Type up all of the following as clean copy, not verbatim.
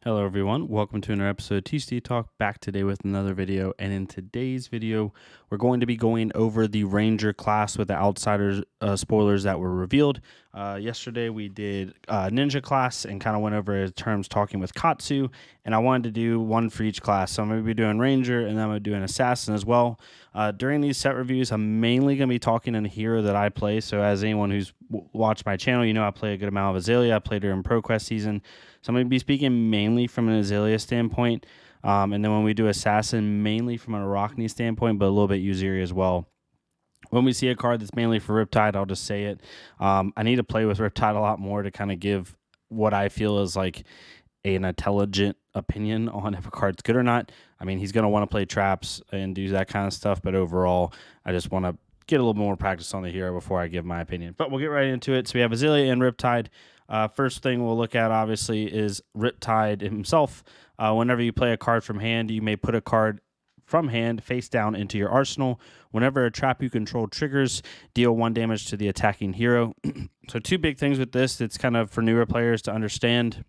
Hello everyone, welcome to another episode of TCG Talk, back today with another video. And in today's video, we're going to be going over the Ranger class with the Outsiders spoilers that were revealed. Yesterday we did Ninja class and kind of went over terms talking with Katsu, and I wanted to do one for each class. So I'm going to be doing Ranger and then I'm going to do an Assassin as well. During these set reviews, I'm mainly going to be talking in a hero that I play. So as anyone who's watched my channel, you know I play a good amount of Azalea. I played her in ProQuest season. So I'm going to be speaking mainly from an Azalea standpoint, and then when we do Assassin, mainly from an Arachne standpoint, but a little bit Uziri as well. When we see a card that's mainly for Riptide, I'll just say it. I need to play with Riptide a lot more to kind of give what I feel is like an intelligent opinion on if a card's good or not. I mean, he's going to want to play traps and do that kind of stuff, but overall, I just want to get a little more practice on the hero before I give my opinion. But we'll get right into it. So we have Azalea and Riptide. First thing we'll look at, obviously, is Riptide himself. Whenever you play a card from hand, you may put a card from hand face down into your arsenal. Whenever a trap you control triggers, deal 1 damage to the attacking hero. So 2 big things with this. It's kind of for newer players to understand.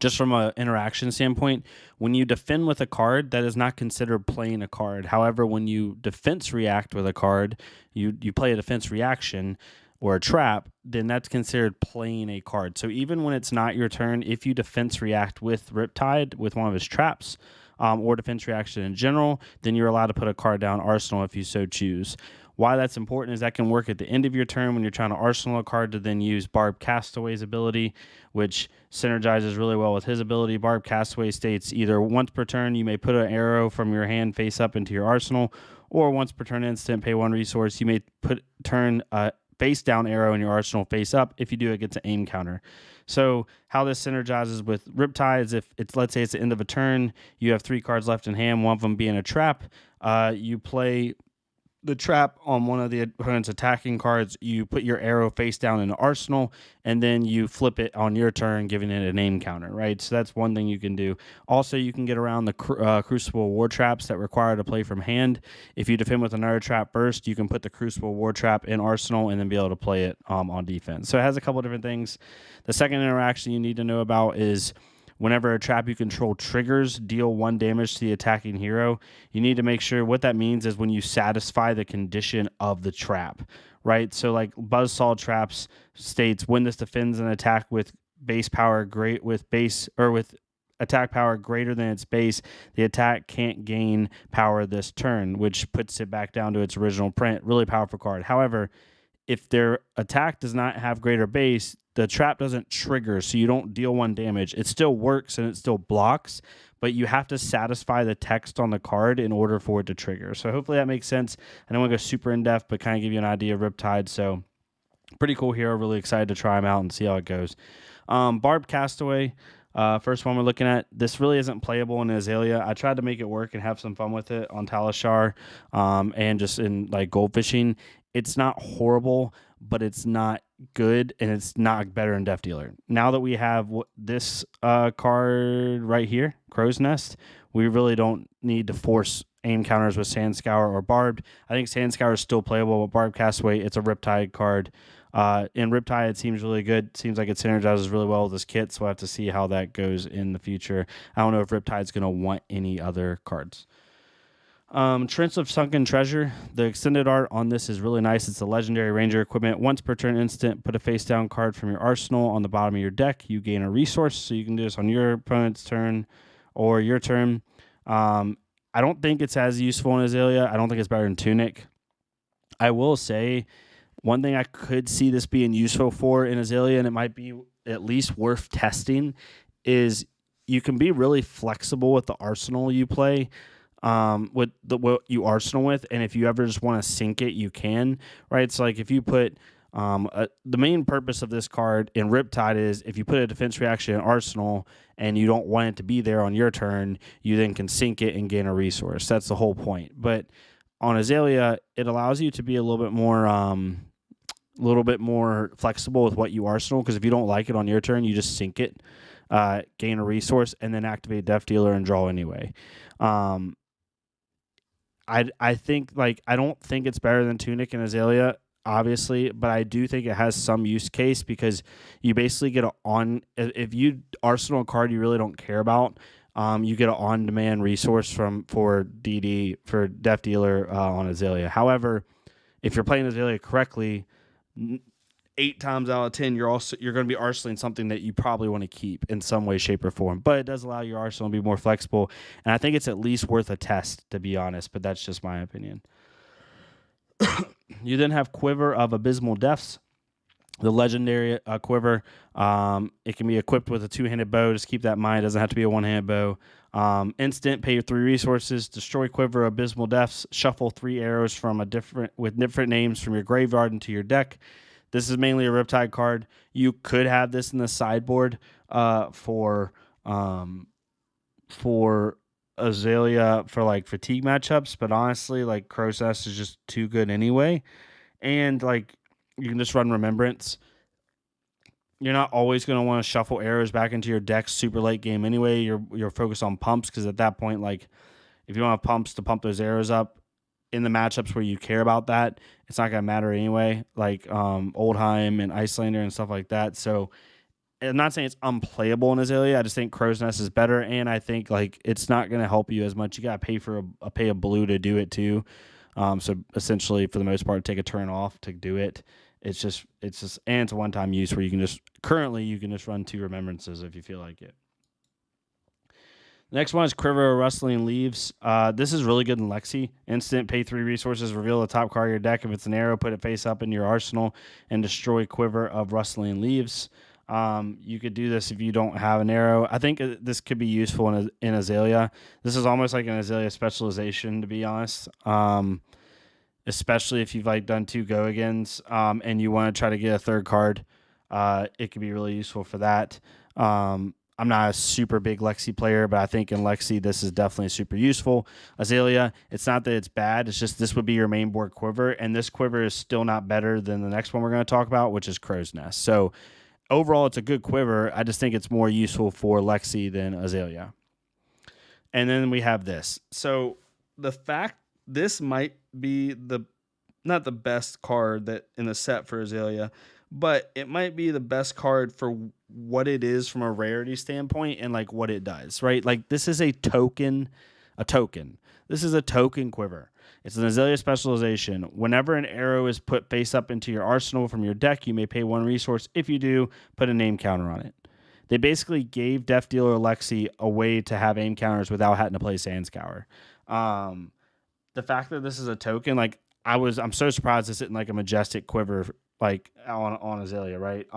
Just from an interaction standpoint, when you defend with a card, that is not considered playing a card. However, when you defense react with a card, you play a defense reaction or a trap, then that's considered playing a card. So even when it's not your turn, if you defense react with Riptide with one of his traps, or defense reaction in general, then you're allowed to put a card down arsenal if you so choose. Why that's important is that can work at the end of your turn when you're trying to arsenal a card to then use Barb Castaway's ability, which synergizes really well with his ability. Barb Castaway states either once per turn you may put an arrow from your hand face up into your arsenal, or once per turn instant, pay 1 resource, you may turn a face down arrow in your arsenal face up. If you do, it gets an aim counter. So how this synergizes with Riptide is if it's, let's say it's the end of a turn, you have 3 cards left in hand, one of them being a trap, you play the trap on one of the opponent's attacking cards, you put your arrow face down in the arsenal, and then you flip it on your turn, giving it a name counter, right? So that's one thing you can do. Also, you can get around the Crucible War traps that require to play from hand. If you defend with another trap burst, you can put the Crucible War trap in arsenal and then be able to play it on defense. So it has a couple different things. The second interaction you need to know about is whenever a trap you control triggers, deal 1 damage to the attacking hero. You need to make sure what that means is when you satisfy the condition of the trap, right? So like Buzzsaw traps states when this defends an attack with base power with attack power greater than its base, the attack can't gain power this turn, which puts it back down to its original print. Really powerful card. However, if their attack does not have greater base, the trap doesn't trigger, so you don't deal 1 damage. It still works and it still blocks, but you have to satisfy the text on the card in order for it to trigger. So hopefully that makes sense. I don't want to go super in-depth, but kind of give you an idea of Riptide. So pretty cool hero. Really excited to try him out and see how it goes. Barb Castaway. First one we're looking at. This really isn't playable in Azalea. I tried to make it work and have some fun with it on Talishar and just in like goldfishing. It's not horrible, but it's not good, and it's not better in Death Dealer. Now that we have this card right here, Crow's Nest, we really don't need to force aim counters with Sand Scour or Barbed. I think Sand Scour is still playable, but Barb Castaway, it's a Riptide card. In Riptide, it seems really good. Seems like it synergizes really well with this kit, so we'll have to see how that goes in the future. I don't know if Riptide's going to want any other cards. Trents of Sunken Treasure. The extended art on this is really nice. It's a legendary ranger equipment. Once per turn instant, put a face down card from your arsenal on the bottom of your deck. You gain a resource, so you can do this on your opponent's turn or your turn. I don't think it's as useful in Azalea. I don't think it's better than Tunic. I will say one thing I could see this being useful for in Azalea, and it might be at least worth testing, is you can be really flexible with the arsenal you play. With what you arsenal with, and if you ever just want to sync it, you can, right? So like if you put the main purpose of this card in Riptide is if you put a defense reaction in arsenal and you don't want it to be there on your turn, you then can sync it and gain a resource. That's the whole point. But on Azalea, it allows you to be a little bit more flexible with what you arsenal, because if you don't like it on your turn, you just sync it, gain a resource, and then activate Death Dealer and draw anyway. I think, like, I don't think it's better than Tunic and Azalea. obviously, but I do think it has some use case because you basically get if you arsenal a card you really don't care about, you get an on-demand resource for DD for Death Dealer on Azalea. However, if you're playing Azalea correctly, 8 times out of 10, you're going to be arsenaling something that you probably want to keep in some way, shape, or form. But it does allow your arsenal to be more flexible, and I think it's at least worth a test, to be honest. But that's just my opinion. You then have Quiver of Abysmal Deaths. The legendary quiver, it can be equipped with a 2-handed bow. Just keep that in mind. It doesn't have to be a 1-handed bow. Instant, pay your 3 resources, destroy Quiver of Abysmal Deaths, shuffle 3 arrows with different names from your graveyard into your deck. This is mainly a Riptide card. You could have this in the sideboard for Azalea for like fatigue matchups, but honestly, like Crow's Nest is just too good anyway. And like you can just run Remembrance. You're not always going to want to shuffle arrows back into your deck super late game anyway. You're focused on pumps because at that point, like if you want pumps to pump those arrows up in the matchups where you care about that, it's not going to matter anyway. Like Oldheim and Icelander and stuff like that. So I'm not saying it's unplayable in Azalea. I just think Crow's Nest is better, and I think like it's not going to help you as much. You got to pay for pay a blue to do it too. So essentially, for the most part, take a turn off to do it. It's just, and it's a one-time use where you can just run 2 Remembrances if you feel like it. The next one is Quiver of Rustling Leaves. This is really good in Lexi. Instant, pay 3 resources, reveal the top card of your deck. If it's an arrow, put it face up in your arsenal and destroy Quiver of Rustling Leaves. You could do this if you don't have an arrow. I think this could be useful in Azalea. This is almost like an Azalea specialization, to be honest. Especially if you've like done 2 go-agains and you want to try to get a 3rd card. It could be really useful for that. I'm not a super big Lexi player, but I think in Lexi this is definitely super useful. Azalea, it's not that it's bad. It's just this would be your main board quiver, and this quiver is still not better than the next one we're going to talk about, which is Crow's Nest. So overall, it's a good quiver. I just think it's more useful for Lexi than Azalea. And then we have this. So the fact this might be not the best card that in the set for Azalea, but it might be the best card for what it is from a rarity standpoint and like what it does, right? Like this is a token. This is a token quiver. It's an Azalea specialization. Whenever an arrow is put face up into your arsenal from your deck, you may pay 1 resource. If you do, put a name counter on it. They basically gave Death Dealer Lexi a way to have aim counters without having to play Sandscour. The fact that this is a token, like I'm so surprised it's in like a majestic quiver like on Azalea, right?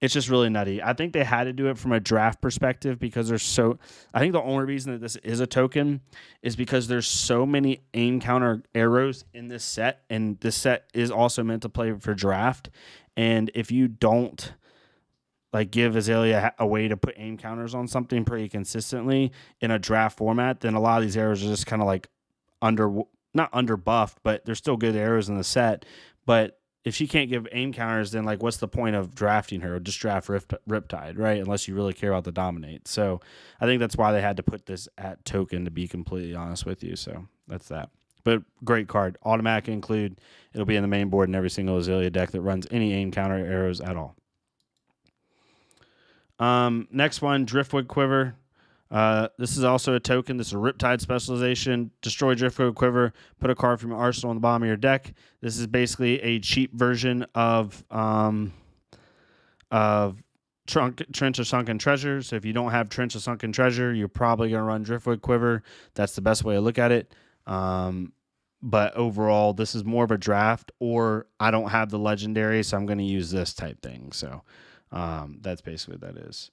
It's just really nutty. I think they had to do it from a draft perspective because I think the only reason that this is a token is because there's so many aim counter arrows in this set, and this set is also meant to play for draft. And if you don't like give Azalea a way to put aim counters on something pretty consistently in a draft format, then a lot of these arrows are just kind of like not under buffed, but they're still good arrows in the set. But if she can't give aim counters, then like what's the point of drafting her? Just draft Riptide, right? Unless you really care about the dominate. So I think that's why they had to put this at token, to be completely honest with you. So that's that. But great card. Automatic include. It'll be in the main board in every single Azalea deck that runs any aim counter arrows at all. Next one, Driftwood Quiver. This is also a token. This is a Riptide specialization. Destroy Driftwood Quiver. Put a card from your arsenal on the bottom of your deck. This is basically a cheap version of Trench of Sunken Treasure. So if you don't have Trench of Sunken Treasure, you're probably going to run Driftwood Quiver. That's the best way to look at it. But overall, this is more of a draft, or I don't have the legendary, so I'm going to use this type thing. So that's basically what that is.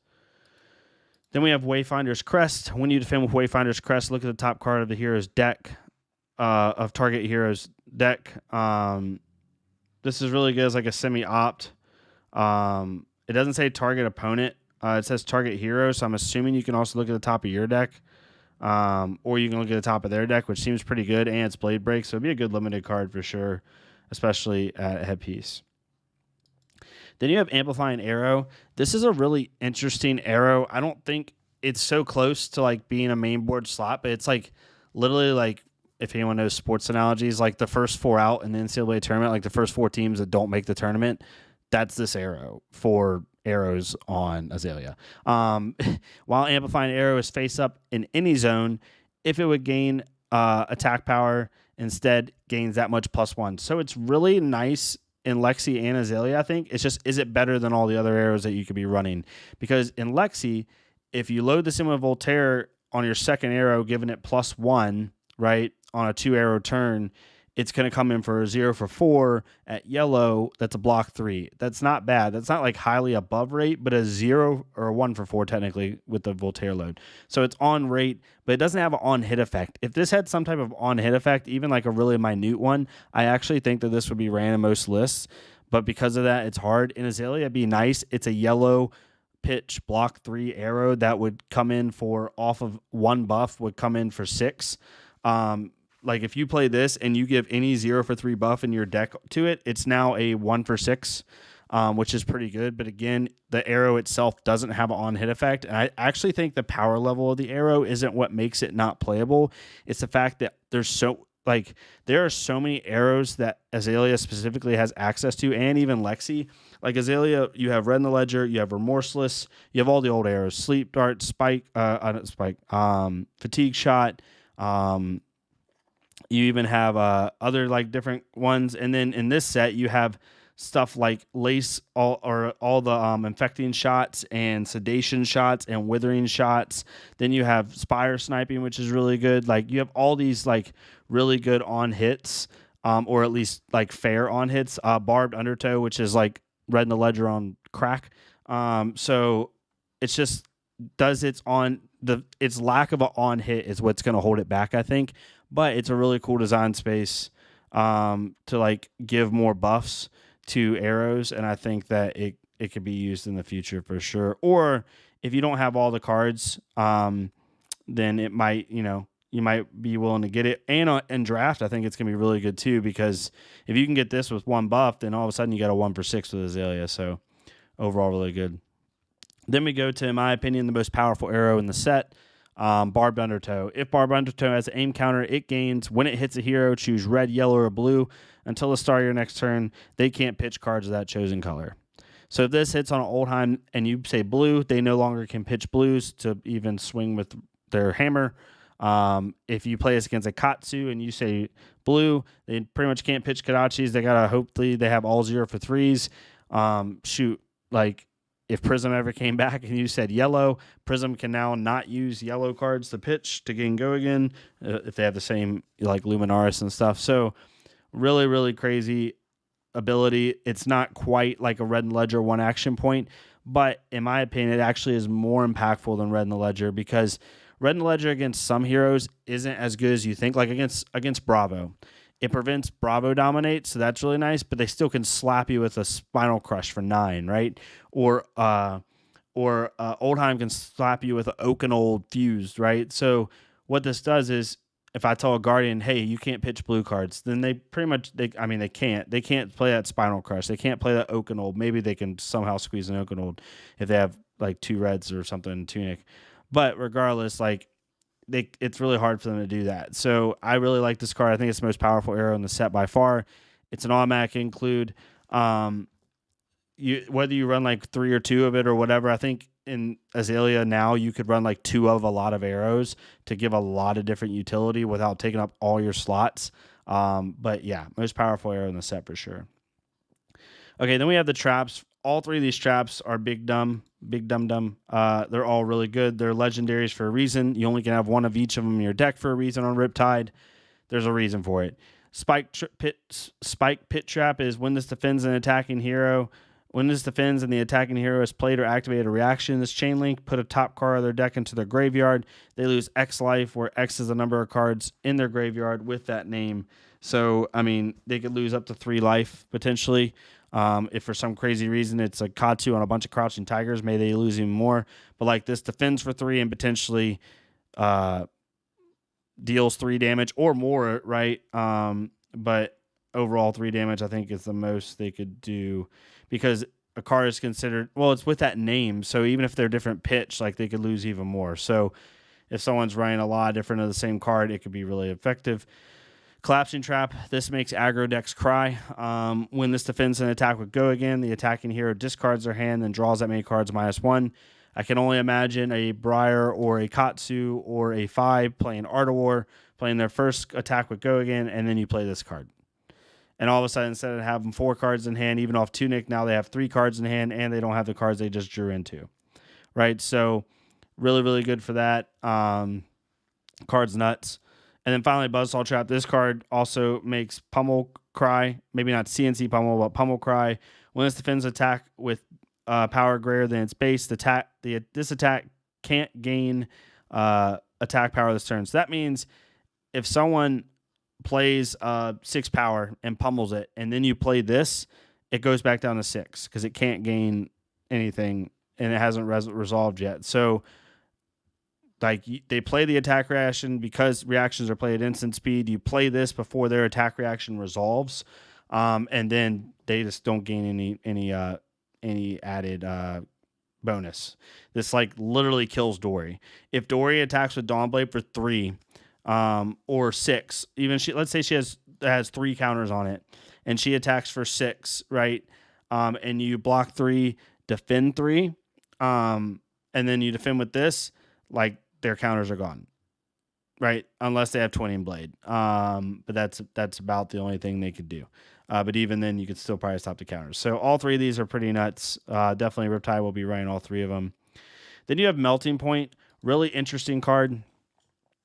Then we have Wayfinder's Crest. When you defend with Wayfinder's Crest, look at the top card of the hero's deck, of target hero's deck. This is really good as like a semi-opt. It doesn't say target opponent. It says target hero, so I'm assuming you can also look at the top of your deck. Or you can look at the top of their deck, which seems pretty good, and it's Blade Break, so it'd be a good limited card for sure, especially at headpiece. Then you have Amplifying Arrow. This is a really interesting arrow. I don't think it's so close to like being a main board slot, but it's like literally like if anyone knows sports analogies, like the first 4 out in the NCAA tournament, like the first 4 teams that don't make the tournament, that's this arrow for arrows on Azalea. While amplifying arrow is face up in any zone, if it would gain attack power, instead gains that much +1. So it's really nice in Lexi and Azalea, I think. It's just, is it better than all the other arrows that you could be running? Because in Lexi, if you load this in with Voltaire on your second arrow, giving it +1, right, on a 2-arrow turn, it's going to come in for a 0 for 4 at yellow. That's a block 3. That's not bad. That's not like highly above rate, but a 0 or a 1 for 4 technically with the Voltaire load. So it's on rate, but it doesn't have an on hit effect. If this had some type of on hit effect, even like a really minute one, I actually think that this would be ran in most lists. But because of that, it's hard. In Azalea, it'd be nice. It's a yellow pitch block 3 arrow that would come in for off of 1 buff, would come in for 6. Like if you play this and you give any 0 for 3 buff in your deck to it, it's now a 1 for 6, which is pretty good. But again, the arrow itself doesn't have an on hit effect. And I actually think the power level of the arrow isn't what makes it not playable. It's the fact that there are so many arrows that Azalea specifically has access to, and even Lexi. Like Azalea, you have Red in the Ledger, you have Remorseless, you have all the old arrows, Sleep Dart, Fatigue Shot, you even have other like different ones, and then in this set you have stuff like Lace, all the infecting shots and sedation shots and withering shots. Then you have Spire Sniping, which is really good. Like you have all these like really good on hits, or at least like fair on hits. Barbed Undertow, which is like Red in the Ledger on crack. So it's just its lack of an on hit is what's going to hold it back, I think. But it's a really cool design space to like give more buffs to arrows, and I think that it could be used in the future for sure. Or if you don't have all the cards, then it might, you might be willing to get it. And in draft, I think it's going to be really good too, because if you can get this with 1 buff, then all of a sudden you got a 1 for 6 with Azalea. So overall, really good. Then we go to, in my opinion, the most powerful arrow in the set, Barbed Undertow. If Barbed Undertow has an aim counter, it gains when it hits a hero, choose red, yellow, or blue. Until the start of your next turn, they can't pitch cards of that chosen color. So if this hits on an Oldheim and you say blue, they no longer can pitch blues to even swing with their hammer. If you play this against a Katsu and you say blue, they pretty much can't pitch Kadachis. They gotta hopefully they have all 0 for 3s. Like if Prism ever came back and you said yellow, Prism can now not use yellow cards to pitch to go again if they have the same like Luminaris and stuff. So really, really crazy ability. It's not quite like a Red in the Ledger 1 action point, but in my opinion, it actually is more impactful than Red in the Ledger, because Red in the Ledger against some heroes isn't as good as you think. Like against Bravo, it prevents Bravo dominate, so that's really nice, but they still can slap you with a Spinal Crush for 9, right? Or Oldheim can slap you with an Oakenold Fused, right? So what this does is, if I tell a Guardian, hey, you can't pitch blue cards, then they pretty much, they can't play that Spinal Crush. They can't play that Oakenold. Maybe they can somehow squeeze an Oakenold if they have like 2 reds or something in Tunic. But regardless, like, it's really hard for them to do that. So I really like this card. I think it's the most powerful arrow in the set by far. It's an automatic include. Whether you run like 3 or 2 of it or whatever, I think in Azalea now you could run like 2 of a lot of arrows to give a lot of different utility without taking up all your slots. But yeah, most powerful arrow in the set for sure. Okay, then we have the traps. All 3 of these traps are big dumb. They're all really good. They're legendaries for a reason. You only can have 1 of each of them in your deck for a reason on Riptide. There's a reason for it. Spike Pit Trap is when this defends an attacking hero. When this defends and the attacking hero has played or activated a reaction in this chain link, put a top card of their deck into their graveyard. They lose X life, where X is the number of cards in their graveyard with that name. So, I mean, they could lose up to 3 life potentially. If for some crazy reason it's a Katsu on a bunch of Crouching Tigers, may they lose even more. But like this defends for 3 and potentially deals 3 damage or more, right? But overall 3 damage I think is the most they could do, because a card is considered, well, it's with that name, so even if they're different pitch, like they could lose even more. So if someone's running a lot different of the same card, it could be really effective. Collapsing Trap. This makes aggro decks cry. When this defends an attack with Go Again, the attacking hero discards their hand and draws that many cards -1. I can only imagine a Briar or a Katsu or a 5 playing Art of War, playing their first attack with Go Again, and then you play this card. And all of a sudden, instead of having 4 cards in hand, even off Tunic, now they have 3 cards in hand, and they don't have the cards they just drew into. Right? So, really, really good for that. Card's nuts. And then finally, Buzzsaw Trap. This card also makes Pummel cry. Maybe not CNC Pummel, but Pummel cry. When this defends attack with power greater than its base, this attack can't gain attack power this turn. So that means if someone plays 6 power and pummels it, and then you play this, it goes back down to 6 because it can't gain anything, and it hasn't resolved yet. So like they play the attack reaction because reactions are played at instant speed. You play this before their attack reaction resolves, and then they just don't gain any added bonus. This like literally kills Dory. If Dory attacks with Dawnblade for 3 or 6, even let's say she has 3 counters on it, and she attacks for 6, right? And you block 3, defend 3, and then you defend with this, like their counters are gone, right? Unless they have 20 in blade. But that's about the only thing they could do. But even then, you could still probably stop the counters. So all 3 of these are pretty nuts. Definitely Riptide will be running all 3 of them. Then you have Melting Point. Really interesting card.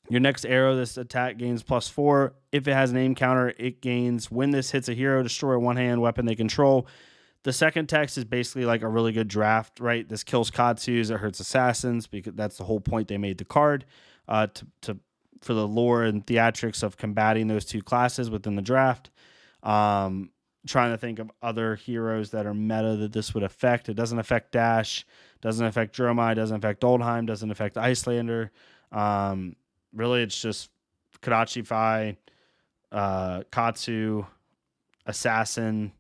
Your next arrow, this attack gains +4. If it has an aim counter, it gains when this hits a hero, destroy a one-hand weapon they control. The second text is basically like a really good draft, right? This kills Katsus, it hurts assassins, because that's the whole point they made the card, for the lore and theatrics of combating those 2 classes within the draft. Trying to think of other heroes that are meta that this would affect. It doesn't affect Dash, doesn't affect Dromai, doesn't affect Oldheim, doesn't affect Icelander. Really, it's just Kadachi Fai, Katsu, Assassin,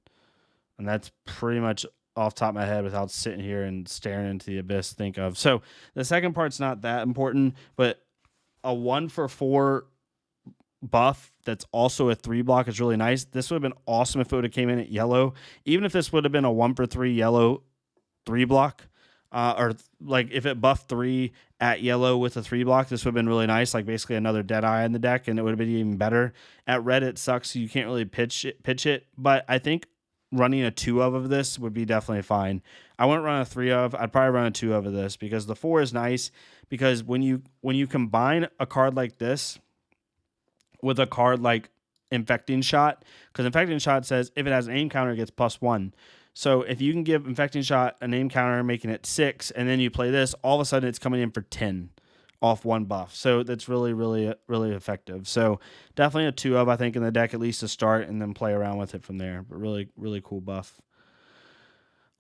and that's pretty much off the top of my head without sitting here and staring into the abyss think of. So the second part's not that important, but a 1-for-4 buff that's also a 3 block is really nice. This would have been awesome if it would have came in at yellow. Even if this would have been a 1-for-3 yellow 3 block, or like if it buffed 3 at yellow with a 3 block, this would have been really nice. Like basically another Deadeye in the deck, and it would have been even better. At red, it sucks, so you can't really pitch it. But I think running a 2 of this would be definitely fine. I wouldn't run a 3 of. I'd probably run a 2 of this because the 4 is nice, because when you combine a card like this with a card like Infecting Shot, because Infecting Shot says if it has an aim counter, it gets +1. So if you can give Infecting Shot a name counter, making it 6, and then you play this, all of a sudden it's coming in for 10 off 1 buff. So that's really, really, really effective. So definitely a 2 of, I think, in the deck, at least to start, and then play around with it from there. But really, really cool buff.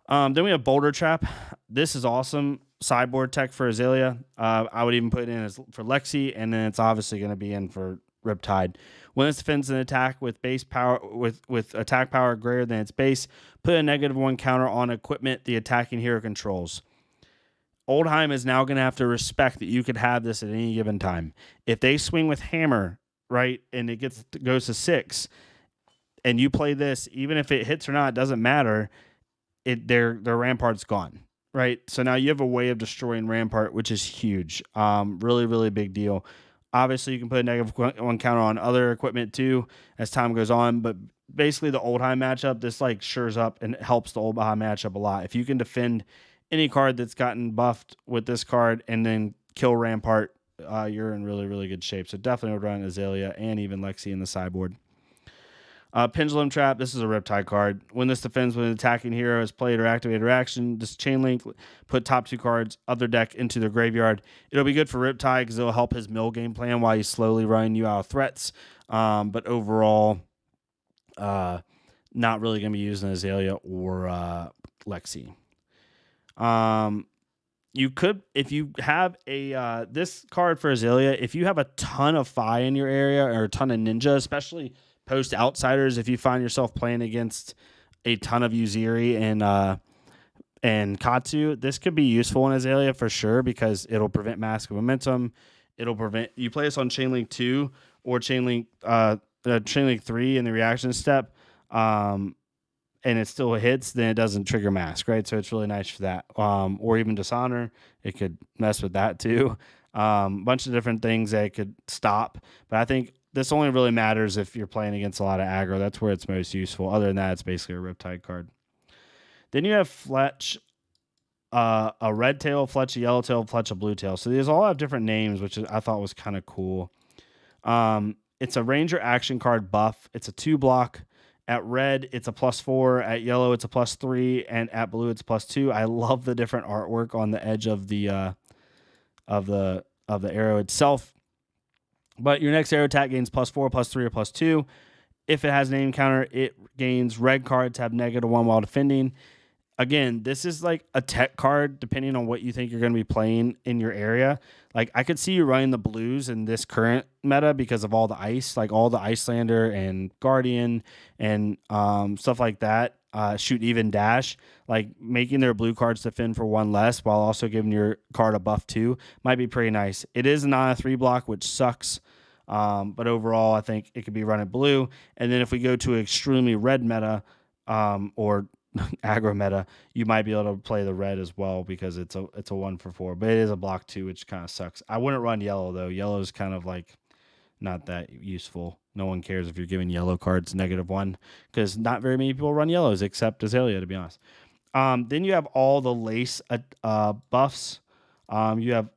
Then we have Boulder Trap. This is awesome. Sideboard tech for Azalea. I would even put it in as for Lexi, and then it's obviously going to be in for Riptide. When it defends an attack with base power with attack power greater than its base, put a -1 counter on equipment the attacking hero controls. Oldheim is now going to have to respect that you could have this at any given time. If they swing with Hammer, right, and it goes to 6, and you play this, even if it hits or not, it doesn't matter. Their Rampart's gone, right? So now you have a way of destroying Rampart, which is huge. Really, really big deal. Obviously, you can put a -1 counter on other equipment too as time goes on, but basically the Oldheim matchup, this like shores up and helps the Oldheim matchup a lot. If you can defend any card that's gotten buffed with this card and then kill Rampart, you're in really, really good shape. So definitely would run Azalea and even Lexi in the sideboard. Pendulum Trap, this is a Riptide card. When this defends when an attacking hero is played or activated or action, this chain link, put top 2 cards of their deck into their graveyard. It'll be good for Riptide because it'll help his mill game plan while he's slowly running you out of threats. But overall, not really going to be used in Azalea or Lexi. You could, if you have a this card for Azalea, if you have a ton of Fi in your area or a ton of Ninja, especially post Outsiders, if you find yourself playing against a ton of Uziri and Katsu, this could be useful in Azalea for sure because it'll prevent Mask of Momentum. it'll prevent you play this on Chain Link 2 or Chain Link 3 in the reaction step. And it still hits, then it doesn't trigger mask, right? So it's really nice for that. Or even Dishonor, it could mess with that too. Bunch of different things that it could stop. But I think this only really matters if you're playing against a lot of aggro. That's where it's most useful. Other than that, it's basically a Riptide card. Then you have Fletch, a red tail, Fletch, a yellow tail, Fletch, a blue tail. So these all have different names, which I thought was kind of cool. It's a Ranger action card buff. It's a 2-block. At red, it's a +4. At yellow, it's a +3, and at blue, it's +2. I love the different artwork on the edge of the arrow itself. But your next arrow attack gains +4, +3, or +2. If it has name counter, it gains red cards have -1 while defending. Again, this is like a tech card depending on what you think you're going to be playing in your area. Like, I could see you running the blues in this current meta because of all the ice, like all the Icelander and Guardian and stuff like that. Shoot, even dash, like making their blue cards defend for 1 less while also giving your card a buff 2 might be pretty nice. It is not a 3-block, which sucks. But overall, I think it could be running blue. And then if we go to extremely red meta, or aggro meta, you might be able to play the red as well because it's a 1-for-4, but it is a block 2, which kind of sucks. I wouldn't run yellow though. Yellow is kind of like not that useful. No one cares if you're giving yellow cards -1 because not very many people run yellows except Azalea, to be honest. Then you have all the lace buffs. You have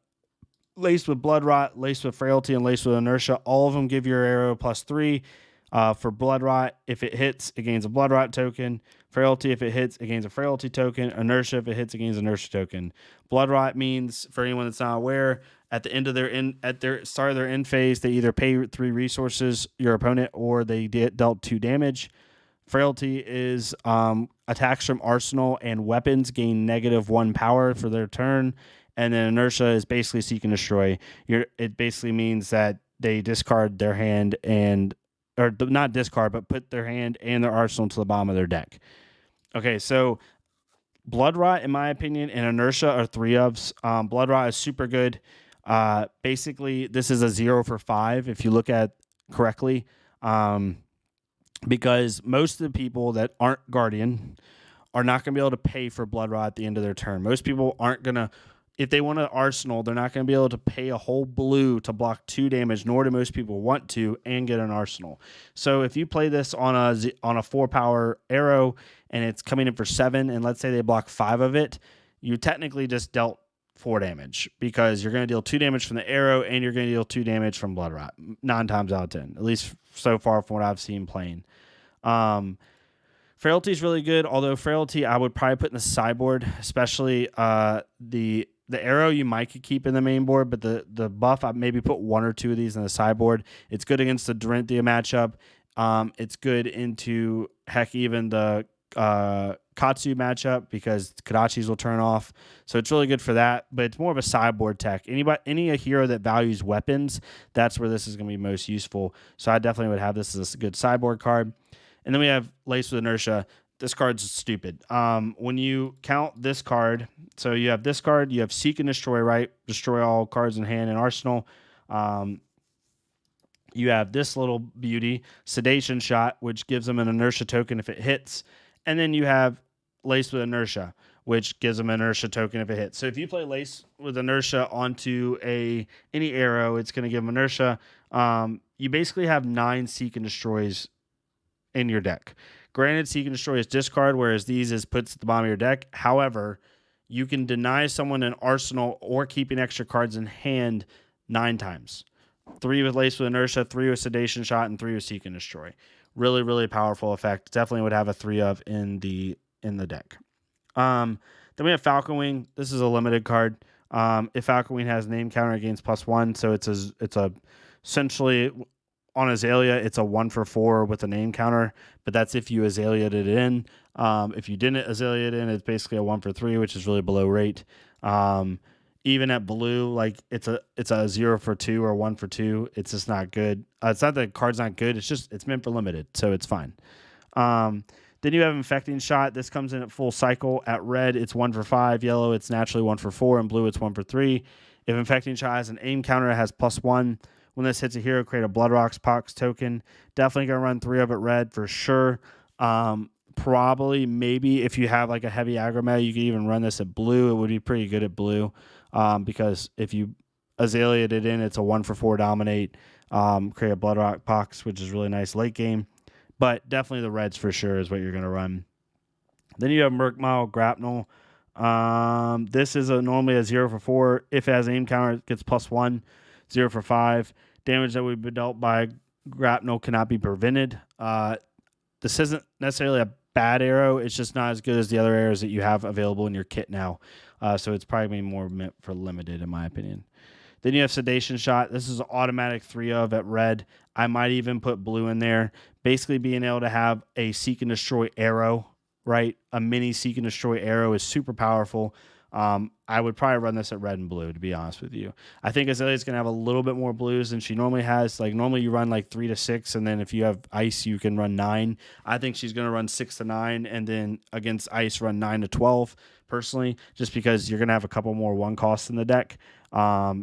laced with blood rot, laced with frailty, and laced with inertia. All of them give your arrow +3. For blood rot, if it hits, it gains a blood rot token. Frailty, if it hits, it gains a frailty token. Inertia, if it hits, it gains an inertia token. Blood rot means, for anyone that's not aware, at the end of their start of their end phase, they either pay 3 resources your opponent or they dealt 2 damage. Frailty is attacks from arsenal and weapons gain -1 power for their turn, and then inertia is basically seek and destroy. It basically means that they discard their hand or not discard, but put their hand and their arsenal to the bottom of their deck. Okay, so blood rot, in my opinion, and inertia are 3-ofs. Blood rot is super good. Basically, this is a 0-for-5 if you look at correctly, because most of the people that aren't Guardian are not going to be able to pay for blood rot at the end of their turn. Most people aren't going to. If they want an arsenal, they're not going to be able to pay a whole blue to block 2 damage, nor do most people want to, and get an arsenal. So if you play this on a 4-power arrow and it's coming in for 7, and let's say they block 5 of it, you technically just dealt 4 damage because you're going to deal 2 damage from the arrow and you're going to deal 2 damage from blood rot 9 times out of 10, at least so far from what I've seen playing. Frailty is really good, although Frailty I would probably put in the sideboard, especially the arrow you might could keep in the main board, but the buff, I maybe put 1 or 2 of these in the sideboard. It's good against the Dorinthia matchup. It's good into, heck, even the Katsu matchup because Kadachis will turn off. So it's really good for that, but it's more of a sideboard tech. Any hero that values weapons, that's where this is going to be most useful. So I definitely would have this as a good sideboard card. And then we have Lace with Inertia. This card's stupid. When you count this card, so you have this card, you have Seek and Destroy, right? Destroy all cards in hand and arsenal. You have this little beauty, Sedation Shot, which gives them an inertia token if it hits. And then you have Lace with Inertia, which gives them an inertia token if it hits. So if you play Lace with Inertia onto any arrow, it's going to give them inertia. You basically have 9 Seek and Destroys in your deck. Granted, Seek and Destroy is discard, whereas these is puts at the bottom of your deck. However, you can deny someone an arsenal or keeping extra cards in hand 9 times. 3 with Lace with Inertia, 3 with Sedation Shot, and 3 with Seek and Destroy. Really, really powerful effect. Definitely would have a 3 of in the deck. Then we have Falcon Wing. This is a limited card. If Falcon Wing has name counter, it gains +1. So it's essentially on Azalea, it's a 1-for-4 with a name counter, but that's if you Azalea'd it in. If you didn't Azalea it in, it's basically a 1-for-3, which is really below rate. Even at blue, like it's a 0-for-2 or 1-for-2. It's just not good. It's not that the card's not good. It's just it's meant for limited, so it's fine. Then you have Infecting Shot. This comes in at full cycle. At red, it's 1-for-5. Yellow, it's naturally 1-for-4. And blue, it's 1-for-3. If Infecting Shot has an aim counter, it has +1. When this hits a hero, create a Blood Rocks Pox token. Definitely going to run 3 of it red for sure. Probably, maybe if you have like a heavy aggro meta, you could even run this at blue. It would be pretty good at blue because if you Azalea it in, it's a 1-for-4 dominate, create a Blood Rock Pox, which is really nice late game. But definitely the reds for sure is what you're going to run. Then you have Murkmile Grapnel. This is normally a 0-for-4. If it has an aim counter, it gets +1. 0-for-5. Damage that would be dealt by Grapnel cannot be prevented. This isn't necessarily a bad arrow. It's just not as good as the other arrows that you have available in your kit now. So it's probably more meant for limited, in my opinion. Then you have Sedation Shot. This is an automatic 3 of at red. I might even put blue in there. Basically being able to have a Seek and Destroy arrow, right? A mini Seek and Destroy arrow is super powerful. I would probably run this at red and blue, to be honest with you. I think Azalea is going to have a little bit more blues than she normally has. Like, normally you run like 3 to 6, and then if you have ice, you can run 9. I think she's going to run 6 to 9, and then against ice, run 9 to 12, personally, just because you're going to have a couple more 1 costs in the deck.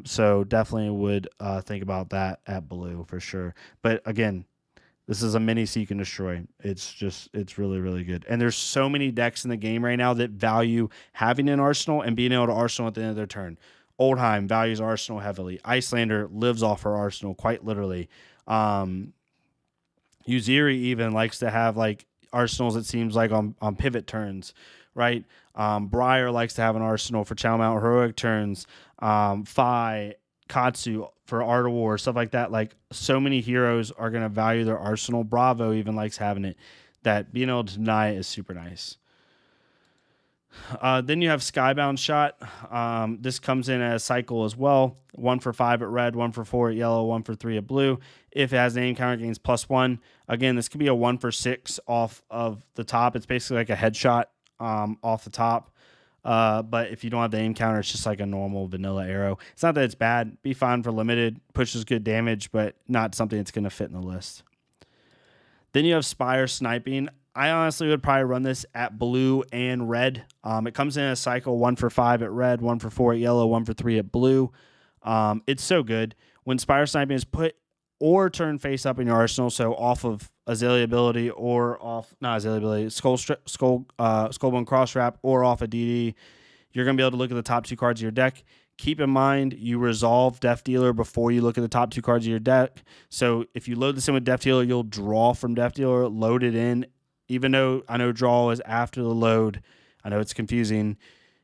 So definitely would think about that at blue for sure. But again, this is a mini Seek and Destroy. It's really, really good. And there's so many decks in the game right now that value having an Arsenal and being able to Arsenal at the end of their turn. Oldheim values Arsenal heavily. Icelander lives off her Arsenal, quite literally. Uziri even likes to have like Arsenals, it seems like, on pivot turns, right? Briar likes to have an Arsenal for Channel Mount heroic turns. Fi, Katsu for Art of War, stuff like that. Like, so many heroes are going to value their Arsenal. Bravo even likes having it. That being able to deny it is super nice. Then you have Skybound Shot. This comes in as a cycle as well. 1-for-5 at red, 1-for-4 at yellow, 1-for-3 at blue. If it has an aim counter, gains +1. Again, this could be a 1-for-6 off of the top. It's basically like a headshot off the top. But if you don't have the aim counter, it's just like a normal vanilla arrow. It's not that it's bad. Be fine for limited. Pushes good damage, but not something that's going to fit in the list. Then you have Spire Sniping. I honestly would probably run this at blue and red. It comes in a cycle, 1-for-5 at red, 1-for-4 at yellow, 1-for-3 at blue. It's so good. When Spire Sniping is put or turn face up in your arsenal, so off of Azalea ability or off, not Azalea ability, Skullbone Cross Wrap or off a DD, you're going to be able to look at the top 2 cards of your deck. Keep in mind, you resolve Death Dealer before you look at the top 2 cards of your deck. So if you load this in with Death Dealer, you'll draw from Death Dealer, load it in. Even though I know draw is after the load, I know it's confusing,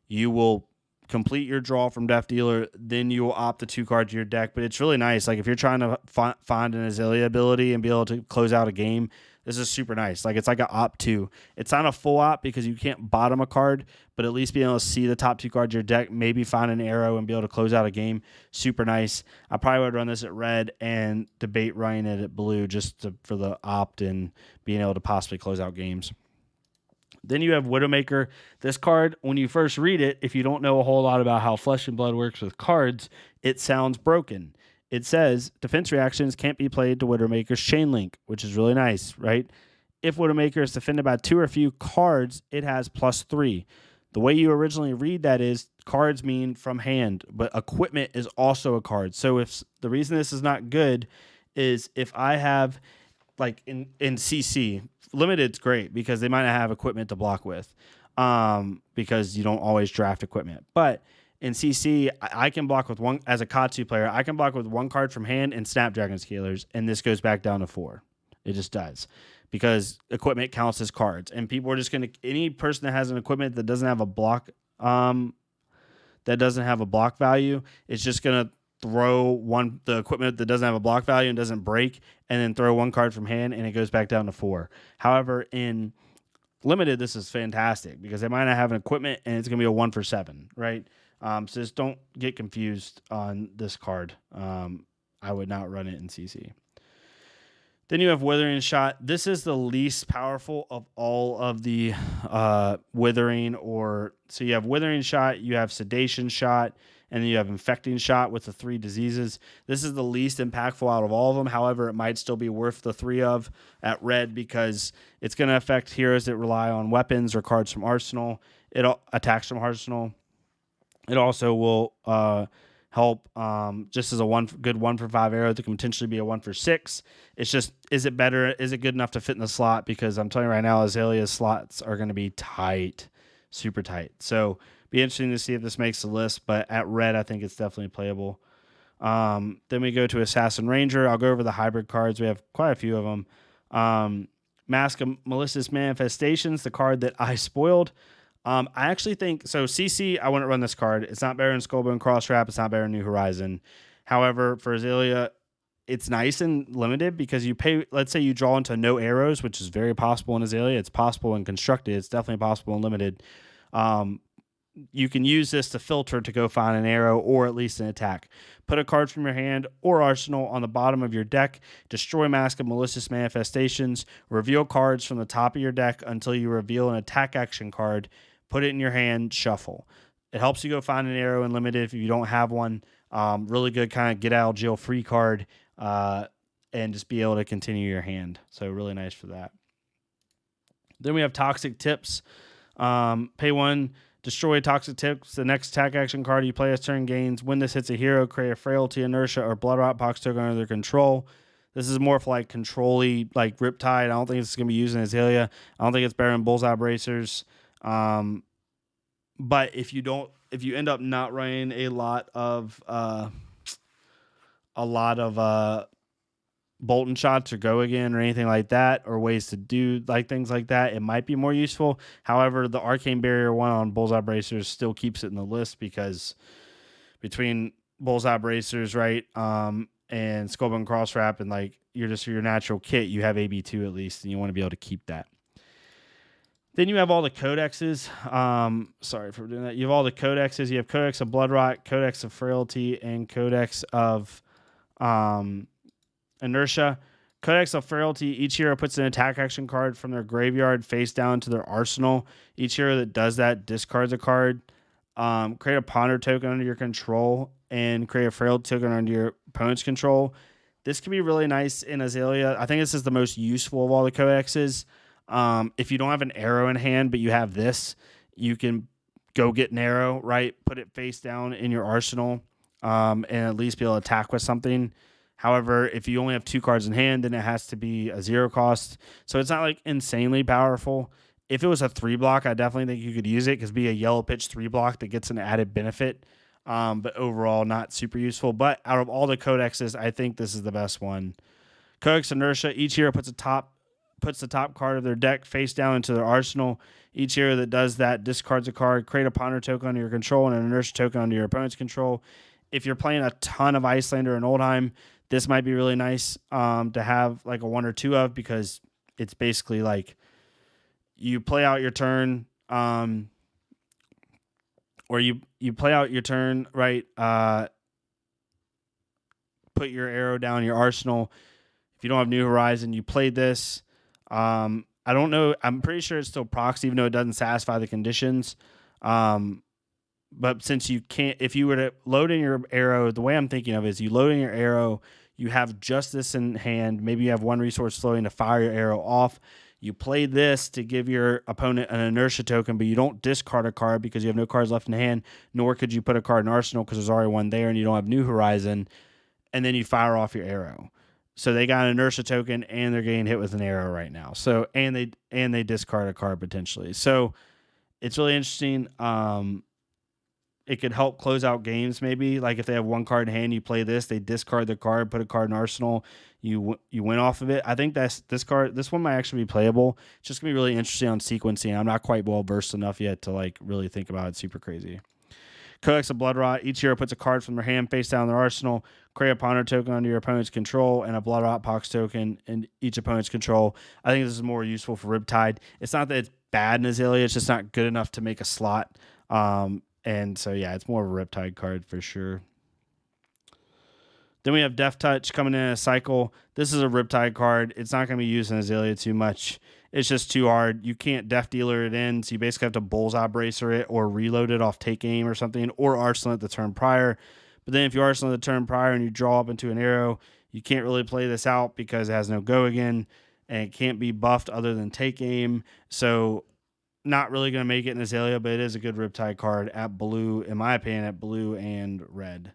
you will complete your draw from Death Dealer, then you will opt the 2 cards of your deck. But it's really nice. Like, if you're trying to find an Azalea ability and be able to close out a game, this is super nice. Like, it's like an opt 2. It's not a full opt because you can't bottom a card, but at least being able to see the top 2 cards of your deck, maybe find an arrow and be able to close out a game, super nice. I probably would run this at red and debate running it at blue just for the opt and being able to possibly close out games. Then you have Widowmaker. This card, when you first read it, if you don't know a whole lot about how Flesh and Blood works with cards, it sounds broken. It says defense reactions can't be played to Widowmaker's Chain Link, which is really nice, right? If Widowmaker is defended by 2 or few cards, it has +3. The way you originally read that is cards mean from hand, but equipment is also a card. So if the reason this is not good is if I have, like in CC, Limited's great because they might not have equipment to block with because you don't always draft equipment. But in CC, I can block with 1, as a Katsu player, I can block with 1 card from hand and Snapdragon Scalers, and this goes back down to 4. It just does because equipment counts as cards. And people are just going to, any person that has an equipment that doesn't have a block, value, is just going to throw the equipment that doesn't have a block value and doesn't break, and then throw 1 card from hand, and it goes back down to 4. However, in Limited, this is fantastic because they might not have an equipment, and it's going to be a 1-for-7, right? So just don't get confused on this card. I would not run it in CC. Then you have Withering Shot. This is the least powerful of all of the Withering, so you have Withering Shot, you have Sedation Shot, and then you have Infecting Shot with the 3 diseases. This is the least impactful out of all of them. However, it might still be worth the 3 of at red because it's going to affect heroes that rely on weapons or cards from Arsenal. It attacks from Arsenal. It also will help help just as a good 1-for-5 arrow that can potentially be a 1-for-6. It's just, is it better? Is it good enough to fit in the slot? Because I'm telling you right now, Azalea's slots are going to be tight, super tight. So be interesting to see if this makes the list, but at red, I think it's definitely playable. Then we go to Assassin Ranger. I'll go over the hybrid cards. We have quite a few of them. Mask of Malicious Manifestations, the card that I spoiled. I actually think, so CC, I wouldn't run this card. It's not better than Skullbone Crosswrap. It's not better than New Horizon. However, for Azalea, it's nice and limited because you pay, let's say you draw into no arrows, which is very possible in Azalea. It's possible in Constructed. It's definitely possible in Limited. You can use this to filter to go find an arrow or at least an attack. Put a card from your hand or arsenal on the bottom of your deck. Destroy Mask of Malicious Manifestations. Reveal cards from the top of your deck until you reveal an attack action card. Put it in your hand, shuffle. It helps you go find an arrow in Limited if you don't have one. Really good kind of get out of jail free card and just be able to continue your hand. So really nice for that. Then we have Toxic Tips. Pay 1, destroy Toxic Tips. The next attack action card you play as turn gains. When this hits a hero, create a Frailty, Inertia, or Blood Rot Pox token under their control. This is more for like control-y, like Riptide. I don't think it's going to be used in Azalea. I don't think it's better in Bullseye Bracers. But if you end up not running a lot of bolt and shots or go again or anything like that, or ways to do like things like that, it might be more useful. However, the Arcane Barrier one on Bullseye Bracers still keeps it in the list because between Bullseye Bracers, right, and Skullbone Crosswrap and like your natural kit, you have AB2 at least, and you want to be able to keep that. Then you have all the codexes. Sorry for doing that. You have all the codexes. You have Codex of Blood Rot, Codex of Frailty, and Codex of Inertia. Codex of Frailty, each hero puts an attack action card from their graveyard face down to their arsenal. Each hero that does that discards a card. Create a Ponder token under your control and create a Frailty token under your opponent's control. This can be really nice in Azalea. I think this is the most useful of all the codexes. If you don't have an arrow in hand, but you have this, you can go get an arrow, right? Put it face down in your arsenal, and at least be able to attack with something. However, if you only have 2 cards in hand, then it has to be a 0 cost. So it's not like insanely powerful. If it was a 3 block, I definitely think you could use it because be a yellow pitch 3 block that gets an added benefit. But overall, not super useful. But out of all the codexes, I think this is the best one. Codex Inertia, each hero puts the top card of their deck face down into their arsenal. Each hero that does that discards a card, create a Ponder token under your control and an Inertia token under your opponent's control. If you're playing a ton of Icelander and Oldheim, this might be really nice to have like a 1 or 2 of, because it's basically like you play out your turn, or you play out your turn, right? Put your arrow down your arsenal. If you don't have New Horizon, you played this. I don't know. I'm pretty sure it's still procs, even though it doesn't satisfy the conditions. But since you can't, if you were to load in your arrow, the way I'm thinking of it is you load in your arrow, you have just this in hand. Maybe you have 1 resource flowing to fire your arrow off. You play this to give your opponent an Inertia token, but you don't discard a card because you have no cards left in hand, nor could you put a card in Arsenal because there's already one there and you don't have New Horizon, and then you fire off your arrow. So they got an Inertia token and they're getting hit with an arrow right now. So and they discard a card potentially. So it's really interesting. It could help close out games maybe. Like if they have 1 card in hand, you play this, they discard the card, put a card in Arsenal, you win off of it. I think this one might actually be playable. It's just gonna be really interesting on sequencing. I'm not quite well versed enough yet to like really think about it super crazy. Codex of Blood Rot, each hero puts a card from their hand face down in their arsenal, create a Ponder token under your opponent's control, and a Blood Rot Pox token in each opponent's control. I think this is more useful for Riptide. It's not that it's bad in Azalea, it's just not good enough to make a slot. And so, yeah, it's more of a Riptide card for sure. Then we have Death Touch coming in a cycle. This is a Riptide card. It's not going to be used in Azalea too much. It's just too hard. You can't Death Dealer it in, so you basically have to Bullseye Bracer it or reload it off Take Aim or something, or Arsenal it the turn prior. But then if you Arsenal the turn prior and you draw up into an arrow, you can't really play this out because it has no go again, and it can't be buffed other than Take Aim. So not really going to make it in Azalea, but it is a good Riptide card at blue, in my opinion, at blue and red.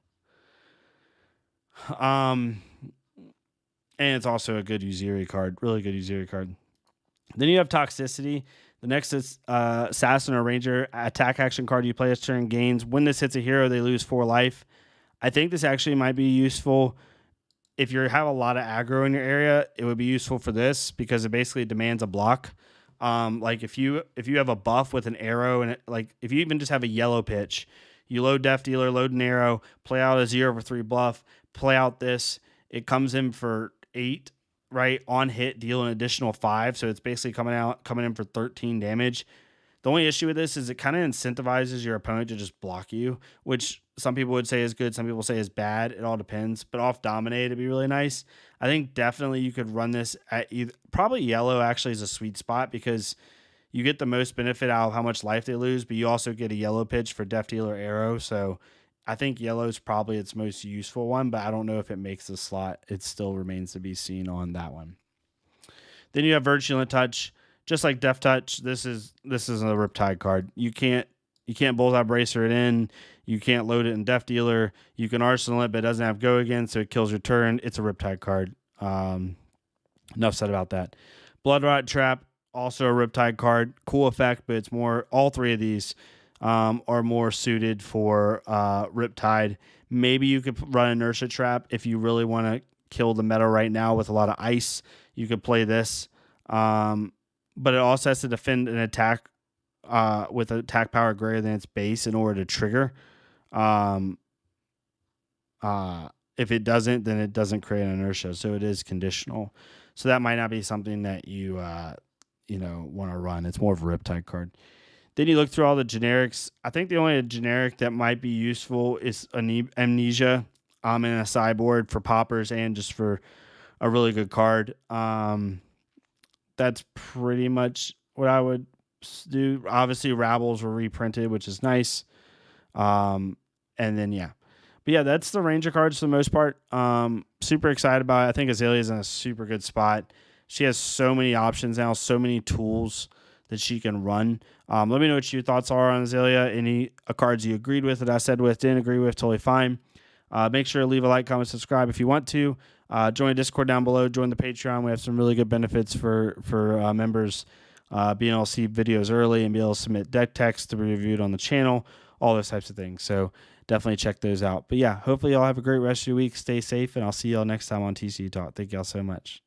Um, and it's also a good Uziri card, really good Uziri card. Then you have Toxicity. The next is Assassin or Ranger attack action card you play this turn gains. When this hits a hero, they lose 4 life. I think this actually might be useful if you have a lot of aggro in your area. It would be useful for this because it basically demands a block. Like if you have a buff with an arrow and like if you even just have a yellow pitch, you load Death Dealer, load an arrow, play out a 0/3 bluff, play out this. It comes in for 8, right? On hit, deal an additional 5. So it's basically coming in for 13 damage. The only issue with this is it kind of incentivizes your opponent to just block you, which some people would say is good, some people say is bad. It all depends. But off Dominate, it'd be really nice. I think definitely you could run this at either, probably yellow actually is a sweet spot because you get the most benefit out of how much life they lose, but you also get a yellow pitch for Death Dealer Arrow. So I think yellow is probably its most useful one, but I don't know if it makes the slot. It still remains to be seen on that one. Then you have Virulent Touch. Just like Death Touch, this is a Riptide card. You can't Bullseye Bracer it in. You can't load it in Death Dealer. You can Arsenal it, but it doesn't have Go again, so it kills your turn. It's a Riptide card. Enough said about that. Blood Rot Trap, also a Riptide card. Cool effect, but it's more. All 3 of these are more suited for Riptide. Maybe you could run Inertia Trap if you really want to kill the meta right now with a lot of ice. You could play this. But it also has to defend an attack with attack power greater than its base in order to trigger. If it doesn't, then it doesn't create an inertia, so it is conditional. So that might not be something that you want to run. It's more of a Riptide card. Then you look through all the generics. I think the only generic that might be useful is Amnesia in a sideboard for poppers and just for a really good card. That's pretty much what I would do. Obviously, Rabbles were reprinted, which is nice. And then, yeah. But, yeah, that's the Ranger cards for the most part. Super excited about it. I think Azalea's in a super good spot. She has so many options now, so many tools that she can run. Let me know what your thoughts are on Azalea. Any cards you agreed with that I said with, didn't agree with, totally fine. Make sure to leave a like, comment, subscribe if you want to. Join the Discord down below. Join the Patreon. We have some really good benefits for members, being able to see videos early and be able to submit deck text to be reviewed on the channel, all those types of things. So definitely check those out. But yeah, hopefully y'all have a great rest of your week. Stay safe, and I'll see y'all next time on TCG Talk. Thank y'all so much.